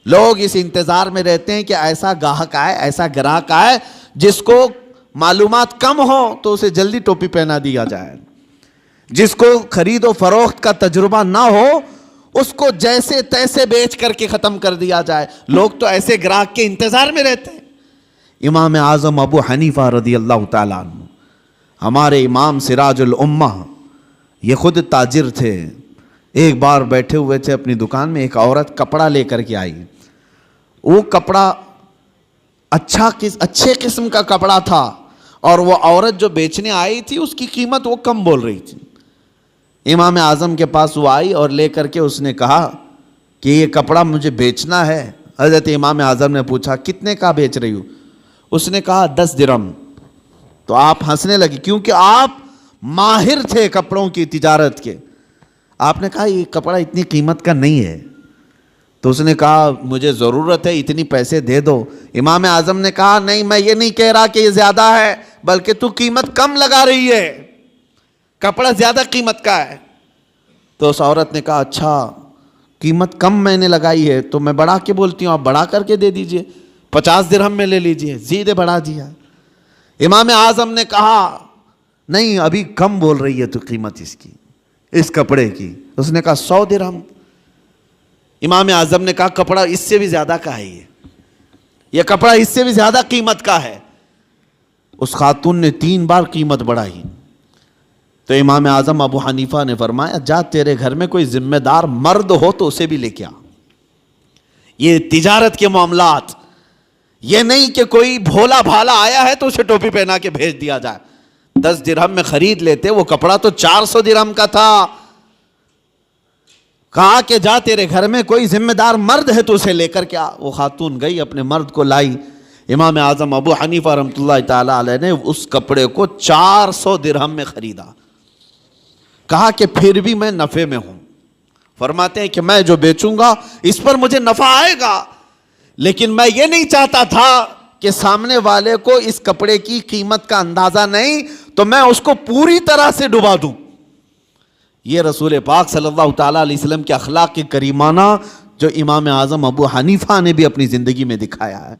لوگ اس انتظار میں رہتے ہیں کہ ایسا گاہک آئے، ایسا گراہک آئے جس کو معلومات کم ہو تو اسے جلدی ٹوپی پہنا دیا جائے، جس کو خرید و فروخت کا تجربہ نہ ہو اس کو جیسے تیسے بیچ کر کے ختم کر دیا جائے۔ لوگ تو ایسے گراہک کے انتظار میں رہتے ہیں۔ امام اعظم ابو حنیفہ رضی اللہ تعالیٰ عنہ، ہمارے امام سراج الامہ، یہ خود تاجر تھے۔ ایک بار بیٹھے ہوئے تھے اپنی دکان میں، ایک عورت کپڑا لے کر کے آئی۔ وہ کپڑا اچھے قسم کا کپڑا تھا، اور وہ عورت جو بیچنے آئی تھی اس کی قیمت وہ کم بول رہی تھی۔ امام اعظم کے پاس وہ آئی اور لے کر کے اس نے کہا کہ یہ کپڑا مجھے بیچنا ہے۔ حضرت امام اعظم نے پوچھا کتنے کا بیچ رہی ہو؟ اس نے کہا 10 درہم۔ تو آپ ہنسنے لگے کیونکہ آپ ماہر تھے کپڑوں کی تجارت کے۔ آپ نے کہا یہ کپڑا اتنی قیمت کا نہیں ہے۔ تو اس نے کہا مجھے ضرورت ہے، اتنی پیسے دے دو۔ امام اعظم نے کہا نہیں، میں یہ نہیں کہہ رہا کہ یہ زیادہ ہے، بلکہ تو قیمت کم لگا رہی ہے، کپڑا زیادہ قیمت کا ہے۔ تو اس عورت نے کہا اچھا قیمت کم میں نے لگائی ہے تو میں بڑھا کے بولتی ہوں، آپ بڑھا کر کے دے دیجئے، 50 درہم میں لے لیجئے۔ زیادہ بڑھا دیا۔ امام اعظم نے کہا نہیں، ابھی کم بول رہی ہے تو قیمت اس کی، اس کپڑے کی۔ اس نے کہا 100 درہم۔ امام اعظم نے کہا کپڑا اس سے بھی زیادہ کا ہے، یہ کپڑا اس سے بھی زیادہ قیمت کا ہے۔ اس خاتون نے 3 بار قیمت بڑھائی۔ تو امام اعظم ابو حنیفہ نے فرمایا جا تیرے گھر میں کوئی ذمہ دار مرد ہو تو اسے بھی لے کے آ۔ یہ تجارت کے معاملات، یہ نہیں کہ کوئی بھولا بھالا آیا ہے تو اسے ٹوپی پہنا کے بھیج دیا جائے۔ 10 درہم میں خرید لیتے، وہ کپڑا تو 400 درہم کا تھا۔ کہا کہ جا تیرے گھر میں کوئی ذمہ دار مرد ہے تو اسے لے کر کے آ۔ وہ خاتون گئی، اپنے مرد کو لائی۔ امام اعظم ابو حنیفہ رحمۃ اللہ تعالیٰ علیہ نے اس کپڑے کو 400 درہم میں خریدا۔ کہا کہ پھر بھی میں نفع میں ہوں۔ فرماتے ہیں کہ میں جو بیچوں گا اس پر مجھے نفع آئے گا، لیکن میں یہ نہیں چاہتا تھا کہ سامنے والے کو اس کپڑے کی قیمت کا اندازہ نہیں تو میں اس کو پوری طرح سے ڈبا دوں۔ یہ رسول پاک صلی اللہ تعالیٰ علیہ وسلم کے اخلاق کے کریمانہ جو امام اعظم ابو حنیفہ نے بھی اپنی زندگی میں دکھایا ہے۔